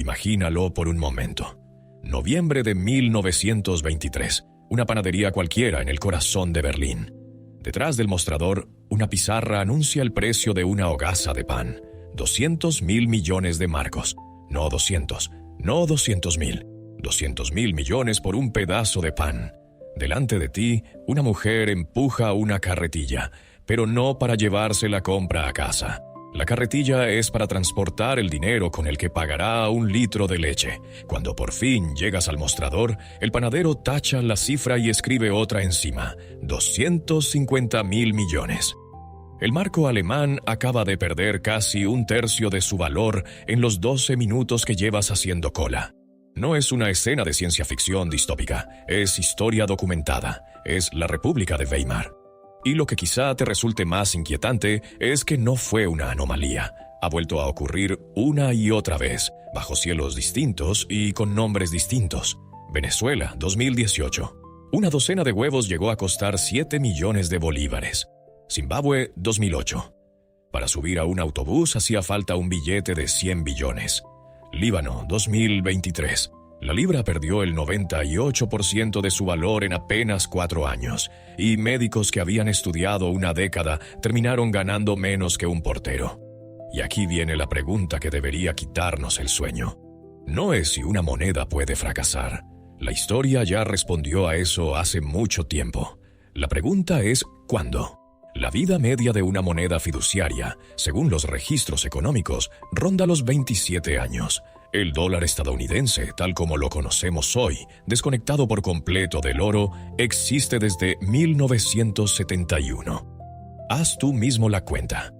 Imagínalo por un momento. Noviembre de 1923. Una panadería cualquiera en el corazón de Berlín. Detrás del mostrador, una pizarra anuncia el precio de una hogaza de pan. 200.000 millones de marcos. No 200, no 200.000. 200.000 millones por un pedazo de pan. Delante de ti, una mujer empuja una carretilla, pero no para llevarse la compra a casa. La carretilla es para transportar el dinero con el que pagará 1 litro de leche. Cuando por fin llegas al mostrador, el panadero tacha la cifra y escribe otra encima: 250.000 millones. El marco alemán acaba de perder casi 1/3 de su valor en los 12 minutos que llevas haciendo cola. No es una escena de ciencia ficción distópica, es historia documentada, es la República de Weimar. Y lo que quizá te resulte más inquietante es que no fue una anomalía. Ha vuelto a ocurrir una y otra vez, bajo cielos distintos y con nombres distintos. Venezuela, 2018. Una docena de huevos llegó a costar 7 millones de bolívares. Zimbabue, 2008. Para subir a un autobús hacía falta un billete de 100 billones. Líbano, 2023. La libra perdió el 98% de su valor en apenas 4 años, y médicos que habían estudiado una década terminaron ganando menos que un portero. Y aquí viene la pregunta que debería quitarnos el sueño. No es si una moneda puede fracasar. La historia ya respondió a eso hace mucho tiempo. La pregunta es ¿cuándo? La vida media de una moneda fiduciaria, según los registros económicos, ronda los 27 años. El dólar estadounidense, tal como lo conocemos hoy, desconectado por completo del oro, existe desde 1971. Haz tú mismo la cuenta.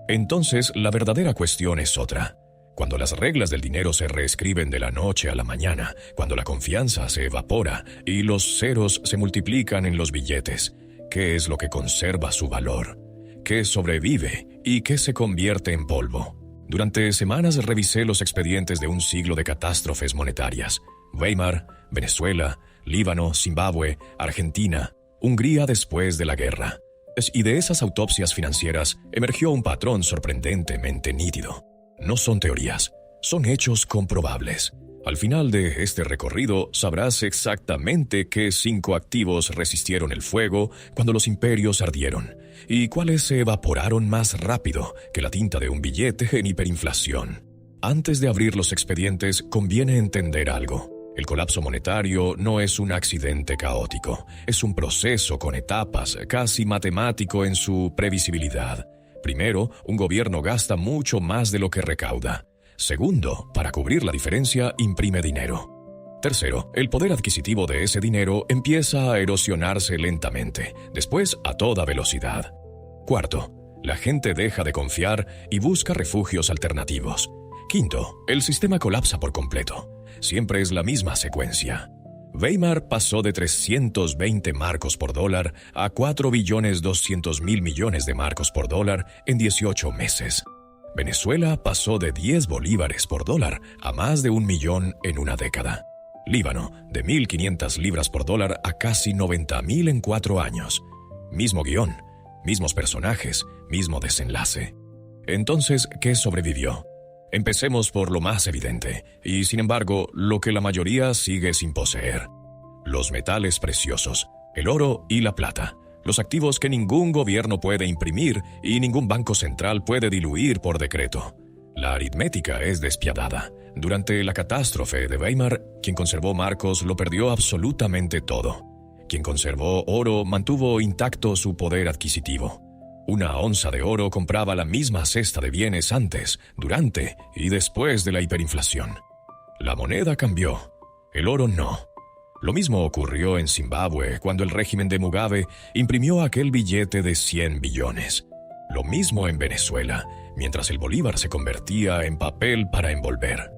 Entonces, la verdadera cuestión es otra. Cuando las reglas del dinero se reescriben de la noche a la mañana, cuando la confianza se evapora y los ceros se multiplican en los billetes, ¿qué es lo que conserva su valor? ¿Qué sobrevive y qué se convierte en polvo? Durante semanas revisé los expedientes de un siglo de catástrofes monetarias. Weimar, Venezuela, Líbano, Zimbabue, Argentina, Hungría después de la guerra. Y de esas autopsias financieras emergió un patrón sorprendentemente nítido. No son teorías, son hechos comprobables. Al final de este recorrido sabrás exactamente qué 5 activos resistieron el fuego cuando los imperios ardieron y cuáles se evaporaron más rápido que la tinta de un billete en hiperinflación. Antes de abrir los expedientes, conviene entender algo. El colapso monetario no es un accidente caótico, es un proceso con etapas, casi matemático en su previsibilidad. Primero, un gobierno gasta mucho más de lo que recauda. Segundo, para cubrir la diferencia, imprime dinero. Tercero, el poder adquisitivo de ese dinero empieza a erosionarse lentamente, después a toda velocidad. Cuarto, la gente deja de confiar y busca refugios alternativos. Quinto, el sistema colapsa por completo. Siempre es la misma secuencia. Weimar pasó de 320 marcos por dólar a 4.200.000 millones de marcos por dólar en 18 meses. Venezuela pasó de 10 bolívares por dólar a más de 1 millón en una década. Líbano, de 1.500 libras por dólar a casi 90.000 en 4 años. Mismo guión, mismos personajes, mismo desenlace. Entonces, ¿qué sobrevivió? Empecemos por lo más evidente, y sin embargo, lo que la mayoría sigue sin poseer. Los metales preciosos, el oro y la plata. Los activos que ningún gobierno puede imprimir y ningún banco central puede diluir por decreto. La aritmética es despiadada. Durante la catástrofe de Weimar, quien conservó marcos lo perdió absolutamente todo. Quien conservó oro mantuvo intacto su poder adquisitivo. Una onza de oro compraba la misma cesta de bienes antes, durante y después de la hiperinflación. La moneda cambió, el oro no. Lo mismo ocurrió en Zimbabue cuando el régimen de Mugabe imprimió aquel billete de 100 billones. Lo mismo en Venezuela, mientras el bolívar se convertía en papel para envolver.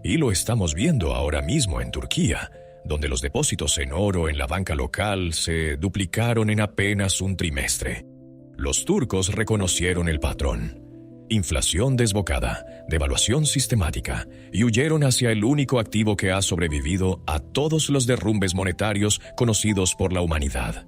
Y lo estamos viendo ahora mismo en Turquía, donde los depósitos en oro en la banca local se duplicaron en apenas un trimestre. Los turcos reconocieron el patrón. Inflación desbocada, devaluación sistemática, y huyeron hacia el único activo que ha sobrevivido a todos los derrumbes monetarios conocidos por la humanidad.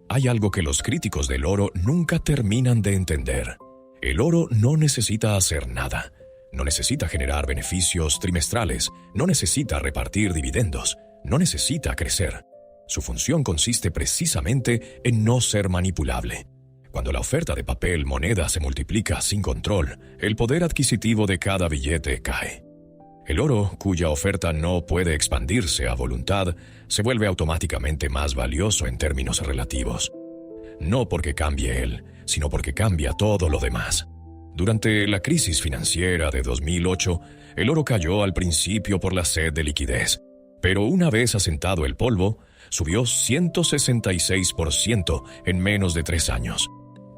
Hay algo que los críticos del oro nunca terminan de entender. El oro no necesita hacer nada. No necesita generar beneficios trimestrales, no necesita repartir dividendos, no necesita crecer. Su función consiste precisamente en no ser manipulable. Cuando la oferta de papel moneda se multiplica sin control, el poder adquisitivo de cada billete cae. El oro, cuya oferta no puede expandirse a voluntad, se vuelve automáticamente más valioso en términos relativos. No porque cambie él, sino porque cambia todo lo demás. Durante la crisis financiera de 2008, el oro cayó al principio por la sed de liquidez, pero una vez asentado el polvo, subió 166% en menos de 3 años.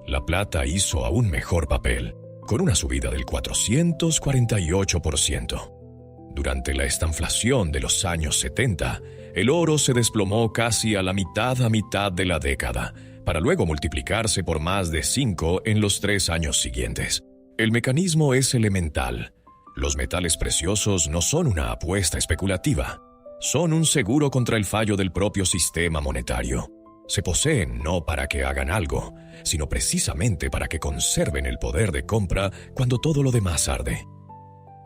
La plata hizo aún mejor papel, con una subida del 448%. Durante la estanflación de los años 70, el oro se desplomó casi a mitad de la década, para luego multiplicarse por más de 5 en los 3 años siguientes. El mecanismo es elemental. Los metales preciosos no son una apuesta especulativa. Son un seguro contra el fallo del propio sistema monetario. Se poseen no para que hagan algo, sino precisamente para que conserven el poder de compra cuando todo lo demás arde.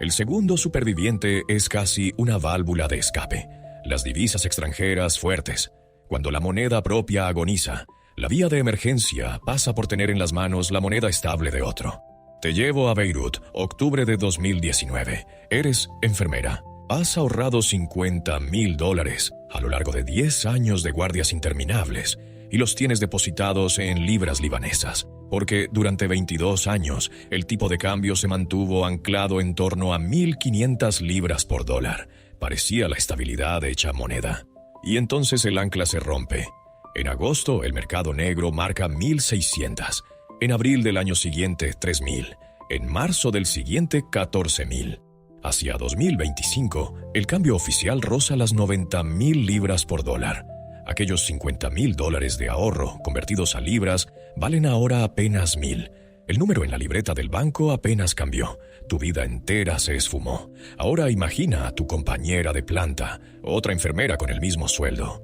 El segundo superviviente es casi una válvula de escape. Las divisas extranjeras fuertes. Cuando la moneda propia agoniza, la vía de emergencia pasa por tener en las manos la moneda estable de otro. Te llevo a Beirut, octubre de 2019. Eres enfermera. Has ahorrado $50,000 a lo largo de 10 años de guardias interminables y los tienes depositados en libras libanesas, porque durante 22 años el tipo de cambio se mantuvo anclado en torno a 1.500 libras por dólar. Parecía la estabilidad hecha moneda. Y entonces el ancla se rompe. En agosto el mercado negro marca 1.600. En abril del año siguiente 3.000. En marzo del siguiente 14.000. Hacia 2025, el cambio oficial roza las 90,000 libras por dólar. Aquellos $50,000 de ahorro, convertidos a libras, valen ahora apenas 1,000. El número en la libreta del banco apenas cambió. Tu vida entera se esfumó. Ahora imagina a tu compañera de planta, otra enfermera con el mismo sueldo.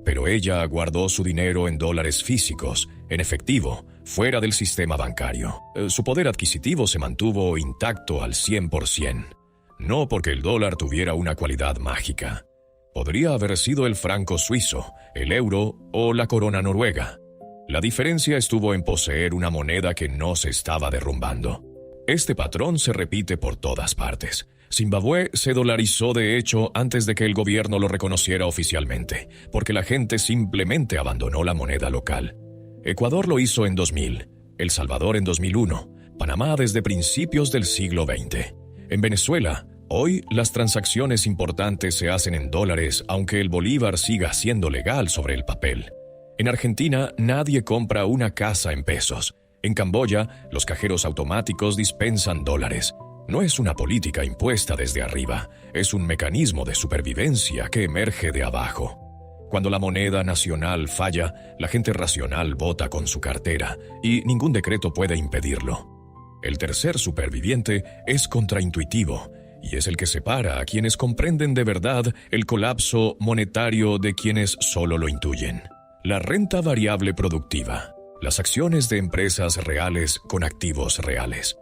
Pero ella guardó su dinero en dólares físicos, en efectivo, fuera del sistema bancario. Su poder adquisitivo se mantuvo intacto al 100%. No porque el dólar tuviera una cualidad mágica. Podría haber sido el franco suizo, el euro o la corona noruega. La diferencia estuvo en poseer una moneda que no se estaba derrumbando. Este patrón se repite por todas partes. Zimbabue se dolarizó de hecho antes de que el gobierno lo reconociera oficialmente, porque la gente simplemente abandonó la moneda local. Ecuador lo hizo en 2000, El Salvador en 2001, Panamá desde principios del siglo XX. En Venezuela, hoy las transacciones importantes se hacen en dólares, aunque el bolívar siga siendo legal sobre el papel. En Argentina, nadie compra una casa en pesos. En Camboya, los cajeros automáticos dispensan dólares. No es una política impuesta desde arriba, es un mecanismo de supervivencia que emerge de abajo. Cuando la moneda nacional falla, la gente racional vota con su cartera y ningún decreto puede impedirlo. El tercer superviviente es contraintuitivo y es el que separa a quienes comprenden de verdad el colapso monetario de quienes solo lo intuyen. La renta variable productiva, las acciones de empresas reales con activos reales.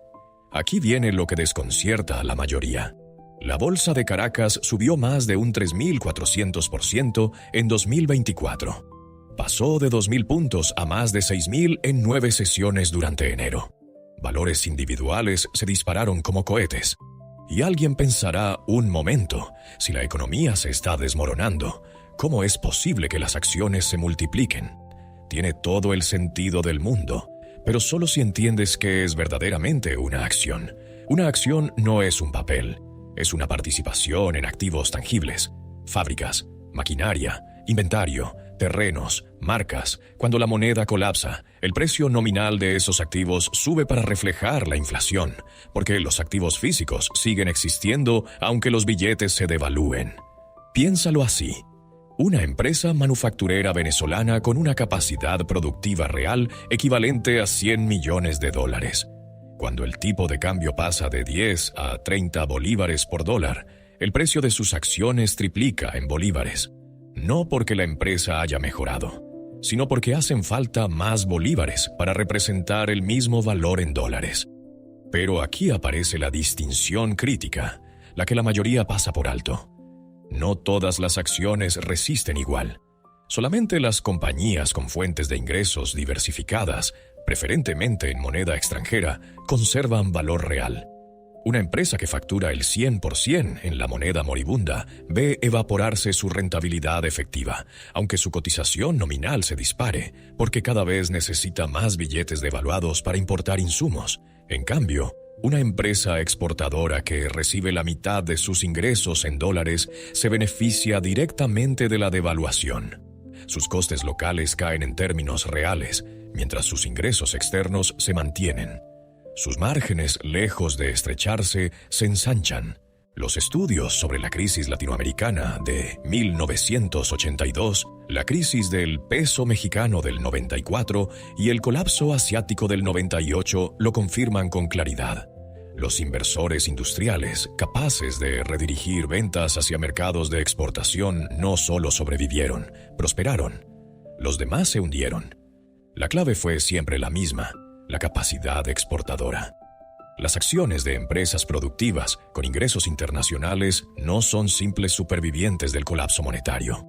Aquí viene lo que desconcierta a la mayoría. La bolsa de Caracas subió más de un 3.400% en 2024. Pasó de 2.000 puntos a más de 6.000 en 9 sesiones durante enero. Valores individuales se dispararon como cohetes. Y alguien pensará, un momento, si la economía se está desmoronando, ¿cómo es posible que las acciones se multipliquen? Tiene todo el sentido del mundo, pero solo si entiendes qué es verdaderamente una acción. Una acción no es un papel, es una participación en activos tangibles, fábricas, maquinaria, inventario, terrenos, marcas. Cuando la moneda colapsa, el precio nominal de esos activos sube para reflejar la inflación, porque los activos físicos siguen existiendo aunque los billetes se devalúen. Piénsalo así. Una empresa manufacturera venezolana con una capacidad productiva real equivalente a $100 millones. Cuando el tipo de cambio pasa de 10 a 30 bolívares por dólar, el precio de sus acciones triplica en bolívares. No porque la empresa haya mejorado, sino porque hacen falta más bolívares para representar el mismo valor en dólares. Pero aquí aparece la distinción crítica, la que la mayoría pasa por alto. No todas las acciones resisten igual. Solamente las compañías con fuentes de ingresos diversificadas, preferentemente en moneda extranjera, conservan valor real. Una empresa que factura el 100% en la moneda moribunda ve evaporarse su rentabilidad efectiva, aunque su cotización nominal se dispare, porque cada vez necesita más billetes devaluados para importar insumos. En cambio, una empresa exportadora que recibe la mitad de sus ingresos en dólares se beneficia directamente de la devaluación. Sus costes locales caen en términos reales, mientras sus ingresos externos se mantienen. Sus márgenes, lejos de estrecharse, se ensanchan. Los estudios sobre la crisis latinoamericana de 1982, la crisis del peso mexicano del 94 y el colapso asiático del 98 lo confirman con claridad. Los inversores industriales, capaces de redirigir ventas hacia mercados de exportación, no solo sobrevivieron, prosperaron. Los demás se hundieron. La clave fue siempre la misma: la capacidad exportadora. Las acciones de empresas productivas con ingresos internacionales no son simples supervivientes del colapso monetario.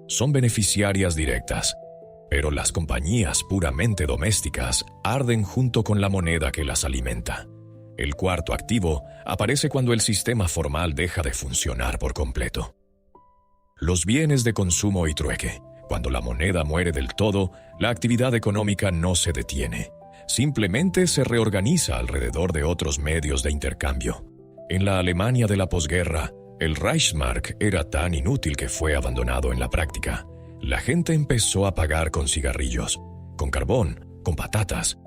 Son beneficiarias directas. Pero las compañías puramente domésticas arden junto con la moneda que las alimenta. El cuarto activo aparece cuando el sistema formal deja de funcionar por completo. Los bienes de consumo y trueque. Cuando la moneda muere del todo, la actividad económica no se detiene. Simplemente se reorganiza alrededor de otros medios de intercambio. En la Alemania de la posguerra, el Reichsmark era tan inútil que fue abandonado en la práctica. La gente empezó a pagar con cigarrillos, con carbón, con patatas.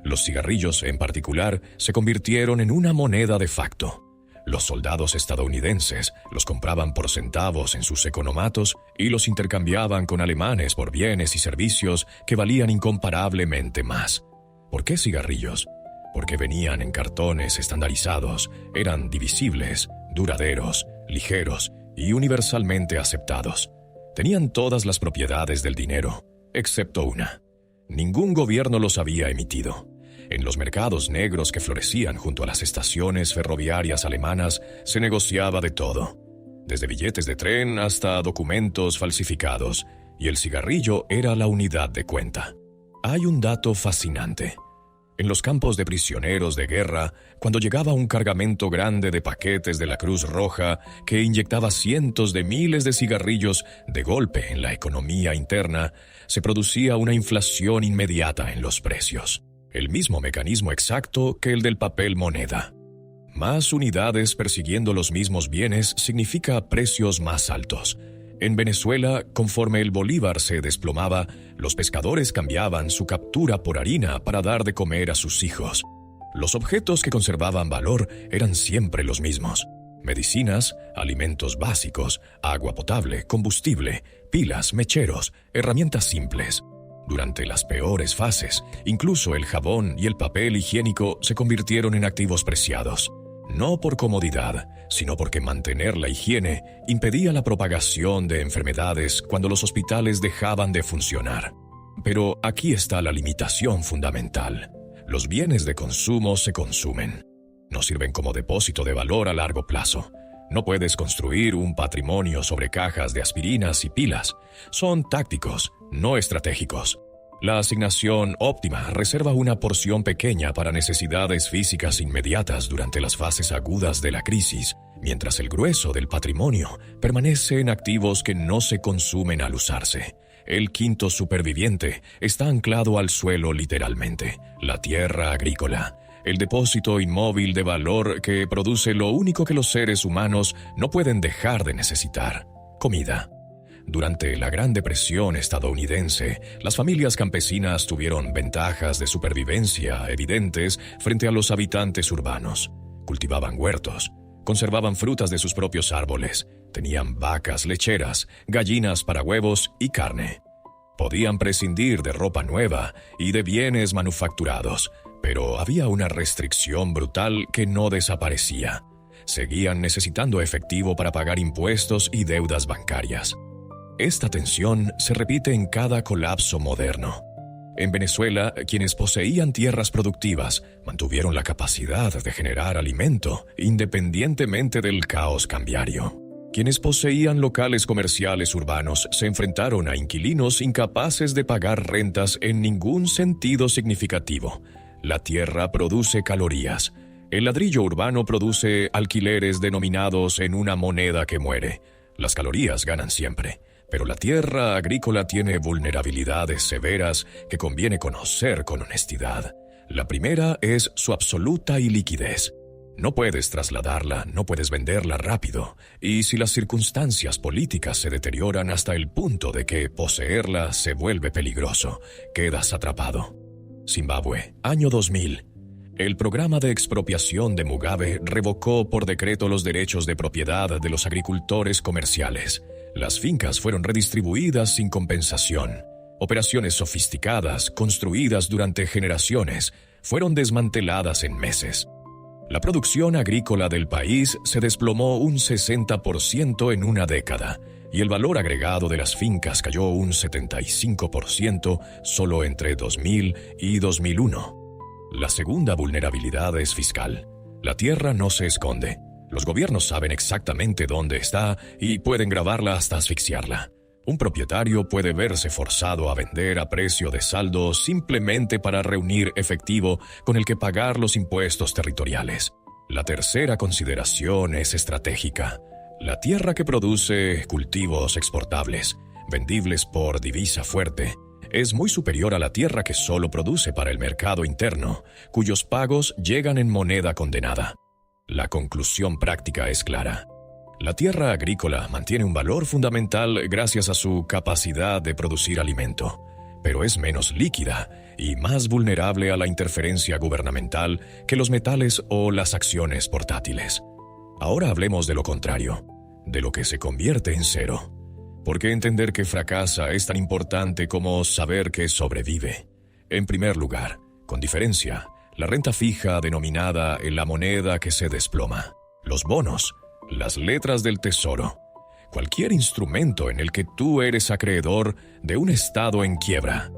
Los cigarrillos, en particular, se convirtieron en una moneda de facto. Los soldados estadounidenses los compraban por centavos en sus economatos y los intercambiaban con alemanes por bienes y servicios que valían incomparablemente más. ¿Por qué cigarrillos? Porque venían en cartones estandarizados, eran divisibles, duraderos, ligeros y universalmente aceptados. Tenían todas las propiedades del dinero, excepto una. Ningún gobierno los había emitido. En los mercados negros que florecían junto a las estaciones ferroviarias alemanas se negociaba de todo, desde billetes de tren hasta documentos falsificados, y el cigarrillo era la unidad de cuenta. Hay un dato fascinante. En los campos de prisioneros de guerra, cuando llegaba un cargamento grande de paquetes de la Cruz Roja que inyectaba cientos de miles de cigarrillos de golpe en la economía interna, se producía una inflación inmediata en los precios. El mismo mecanismo exacto que el del papel moneda. Más unidades persiguiendo los mismos bienes significa precios más altos. En Venezuela, conforme el bolívar se desplomaba, los pescadores cambiaban su captura por harina para dar de comer a sus hijos. Los objetos que conservaban valor eran siempre los mismos: medicinas, alimentos básicos, agua potable, combustible, pilas, mecheros, herramientas simples. Durante las peores fases, incluso el jabón y el papel higiénico se convirtieron en activos preciados. No por comodidad, sino porque mantener la higiene impedía la propagación de enfermedades cuando los hospitales dejaban de funcionar. Pero aquí está la limitación fundamental. Los bienes de consumo se consumen. No sirven como depósito de valor a largo plazo. No puedes construir un patrimonio sobre cajas de aspirinas y pilas. Son tácticos, no estratégicos. La asignación óptima reserva una porción pequeña para necesidades físicas inmediatas durante las fases agudas de la crisis, mientras el grueso del patrimonio permanece en activos que no se consumen al usarse. El quinto superviviente está anclado al suelo literalmente: la tierra agrícola, el depósito inmóvil de valor que produce lo único que los seres humanos no pueden dejar de necesitar: comida. Durante la Gran Depresión estadounidense, las familias campesinas tuvieron ventajas de supervivencia evidentes frente a los habitantes urbanos. Cultivaban huertos, conservaban frutas de sus propios árboles, tenían vacas lecheras, gallinas para huevos y carne. Podían prescindir de ropa nueva y de bienes manufacturados, pero había una restricción brutal que no desaparecía. Seguían necesitando efectivo para pagar impuestos y deudas bancarias. Esta tensión se repite en cada colapso moderno. En Venezuela, quienes poseían tierras productivas mantuvieron la capacidad de generar alimento independientemente del caos cambiario. Quienes poseían locales comerciales urbanos se enfrentaron a inquilinos incapaces de pagar rentas en ningún sentido significativo. La tierra produce calorías. El ladrillo urbano produce alquileres denominados en una moneda que muere. Las calorías ganan siempre, pero la tierra agrícola tiene vulnerabilidades severas que conviene conocer con honestidad. La primera es su absoluta iliquidez. No puedes trasladarla, no puedes venderla rápido, y si las circunstancias políticas se deterioran hasta el punto de que poseerla se vuelve peligroso, quedas atrapado. Zimbabue, año 2000. El programa de expropiación de Mugabe revocó por decreto los derechos de propiedad de los agricultores comerciales. Las fincas fueron redistribuidas sin compensación. Operaciones sofisticadas, construidas durante generaciones, fueron desmanteladas en meses. La producción agrícola del país se desplomó un 60% en una década, y el valor agregado de las fincas cayó un 75% solo entre 2000 y 2001. La segunda vulnerabilidad es fiscal. La tierra no se esconde. Los gobiernos saben exactamente dónde está y pueden grabarla hasta asfixiarla. Un propietario puede verse forzado a vender a precio de saldo simplemente para reunir efectivo con el que pagar los impuestos territoriales. La tercera consideración es estratégica. La tierra que produce cultivos exportables, vendibles por divisa fuerte, es muy superior a la tierra que solo produce para el mercado interno, cuyos pagos llegan en moneda condenada. La conclusión práctica es clara. La tierra agrícola mantiene un valor fundamental gracias a su capacidad de producir alimento, pero es menos líquida y más vulnerable a la interferencia gubernamental que los metales o las acciones portátiles. Ahora hablemos de lo contrario, de lo que se convierte en cero. ¿Por qué entender que fracasa es tan importante como saber que sobrevive? En primer lugar, con diferencia, la renta fija denominada en la moneda que se desploma, los bonos, las letras del tesoro, cualquier instrumento en el que tú eres acreedor de un estado en quiebra.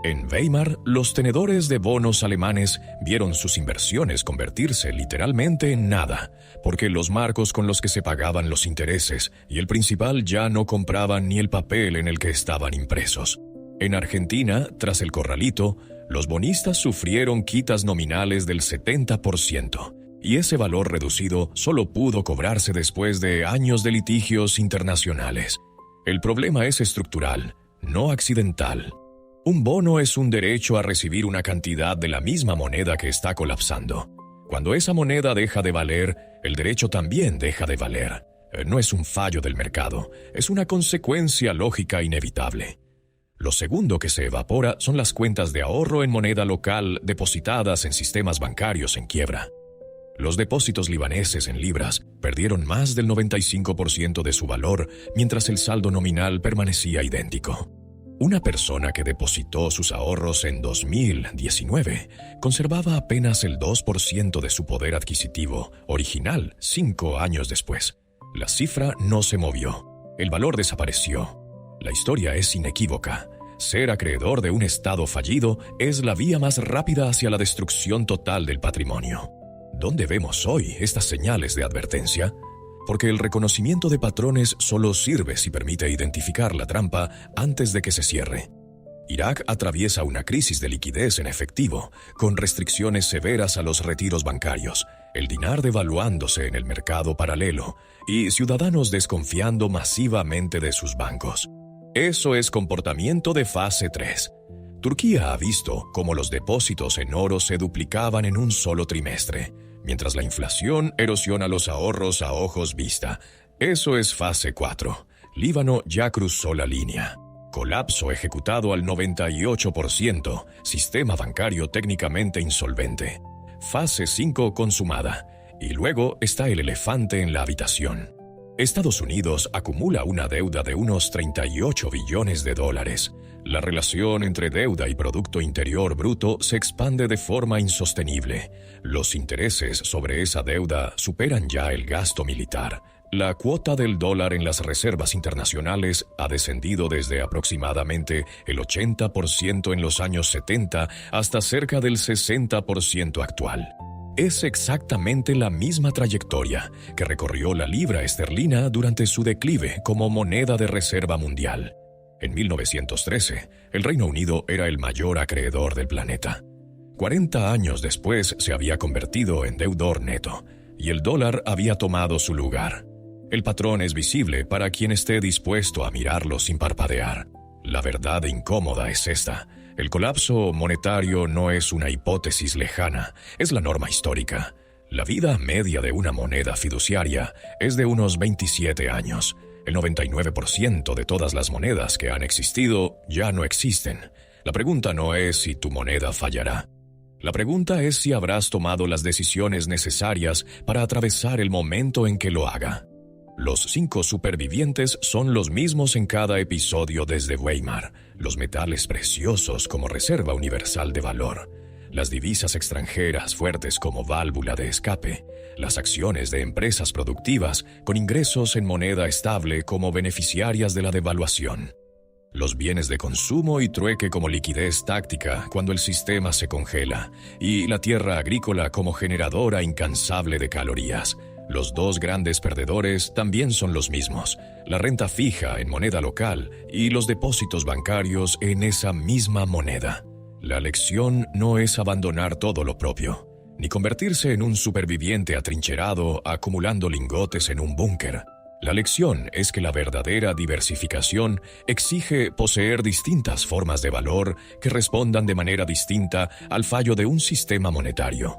En Weimar, los tenedores de bonos alemanes vieron sus inversiones convertirse literalmente en nada, porque los marcos con los que se pagaban los intereses y el principal ya no compraban ni el papel en el que estaban impresos. En Argentina, tras el corralito, los bonistas sufrieron quitas nominales del 70%, y ese valor reducido solo pudo cobrarse después de años de litigios internacionales. El problema es estructural, no accidental. Un bono es un derecho a recibir una cantidad de la misma moneda que está colapsando. Cuando esa moneda deja de valer, el derecho también deja de valer. No es un fallo del mercado, es una consecuencia lógica inevitable. Lo segundo que se evapora son las cuentas de ahorro en moneda local depositadas en sistemas bancarios en quiebra. Los depósitos libaneses en libras perdieron más del 95% de su valor, mientras el saldo nominal permanecía idéntico. Una persona que depositó sus ahorros en 2019 conservaba apenas el 2% de su poder adquisitivo original 5 años después. La cifra no se movió. El valor desapareció. La historia es inequívoca. Ser acreedor de un Estado fallido es la vía más rápida hacia la destrucción total del patrimonio. ¿Dónde vemos hoy estas señales de advertencia? Porque el reconocimiento de patrones solo sirve si permite identificar la trampa antes de que se cierre. Irak atraviesa una crisis de liquidez en efectivo, con restricciones severas a los retiros bancarios, el dinar devaluándose en el mercado paralelo y ciudadanos desconfiando masivamente de sus bancos. Eso es comportamiento de fase 3. Turquía ha visto cómo los depósitos en oro se duplicaban en un solo trimestre, mientras la inflación erosiona los ahorros a ojos vista. Eso es fase 4. Líbano ya cruzó la línea. Colapso ejecutado al 98%, sistema bancario técnicamente insolvente. Fase 5 consumada. Y luego está el elefante en la habitación. Estados Unidos acumula una deuda de unos 38 billones de dólares. La relación entre deuda y Producto Interior Bruto se expande de forma insostenible. Los intereses sobre esa deuda superan ya el gasto militar. la cuota del dólar en las reservas internacionales ha descendido desde aproximadamente el 80% en los años 70 hasta cerca del 60% actual. Es exactamente la misma trayectoria que recorrió la libra esterlina durante su declive como moneda de reserva mundial. En 1913, el Reino Unido era el mayor acreedor del planeta. 40 años después se había convertido en deudor neto, y el dólar había tomado su lugar. El patrón es visible para quien esté dispuesto a mirarlo sin parpadear. La verdad incómoda es esta: el colapso monetario no es una hipótesis lejana, es la norma histórica. La vida media de una moneda fiduciaria es de unos 27 años. El 99% de todas las monedas que han existido ya no existen. La pregunta no es si tu moneda fallará. La pregunta es si habrás tomado las decisiones necesarias para atravesar el momento en que lo haga. Los 5 supervivientes son los mismos en cada episodio desde Weimar: los metales preciosos como reserva universal de valor, las divisas extranjeras fuertes como válvula de escape, las acciones de empresas productivas con ingresos en moneda estable como beneficiarias de la devaluación, los bienes de consumo y trueque como liquidez táctica cuando el sistema se congela, y la tierra agrícola como generadora incansable de calorías. Los 2 grandes perdedores también son los mismos: la renta fija en moneda local y los depósitos bancarios en esa misma moneda. La lección no es abandonar todo lo propio, ni convertirse en un superviviente atrincherado acumulando lingotes en un búnker. La lección es que la verdadera diversificación exige poseer distintas formas de valor que respondan de manera distinta al fallo de un sistema monetario.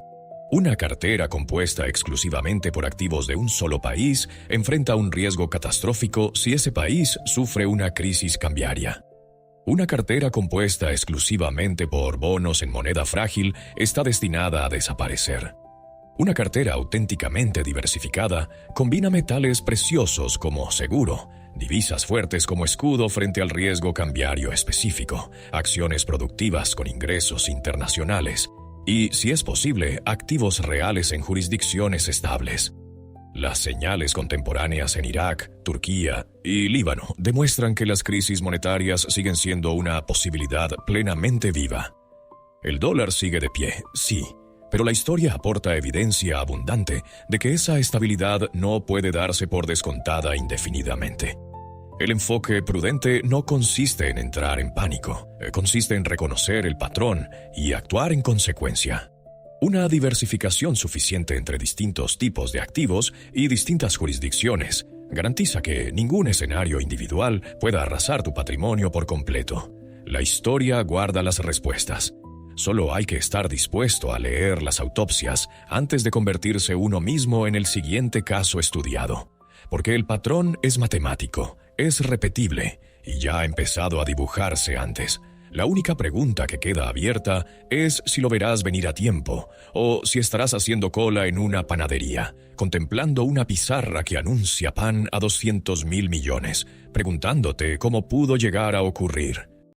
Una cartera compuesta exclusivamente por activos de un solo país enfrenta un riesgo catastrófico si ese país sufre una crisis cambiaria. Una cartera compuesta exclusivamente por bonos en moneda frágil está destinada a desaparecer. Una cartera auténticamente diversificada combina metales preciosos como seguro, divisas fuertes como escudo frente al riesgo cambiario específico, acciones productivas con ingresos internacionales y, si es posible, activos reales en jurisdicciones estables. Las señales contemporáneas en Irak, Turquía y Líbano demuestran que las crisis monetarias siguen siendo una posibilidad plenamente viva. El dólar sigue de pie, sí, pero la historia aporta evidencia abundante de que esa estabilidad no puede darse por descontada indefinidamente. El enfoque prudente no consiste en entrar en pánico, consiste en reconocer el patrón y actuar en consecuencia. Una diversificación suficiente entre distintos tipos de activos y distintas jurisdicciones garantiza que ningún escenario individual pueda arrasar tu patrimonio por completo. La historia guarda las respuestas. Solo hay que estar dispuesto a leer las autopsias antes de convertirse uno mismo en el siguiente caso estudiado. Porque el patrón es matemático, es repetible y ya ha empezado a dibujarse antes. La única pregunta que queda abierta es si lo verás venir a tiempo o si estarás haciendo cola en una panadería, contemplando una pizarra que anuncia pan a 200.000 millones, preguntándote cómo pudo llegar a ocurrir.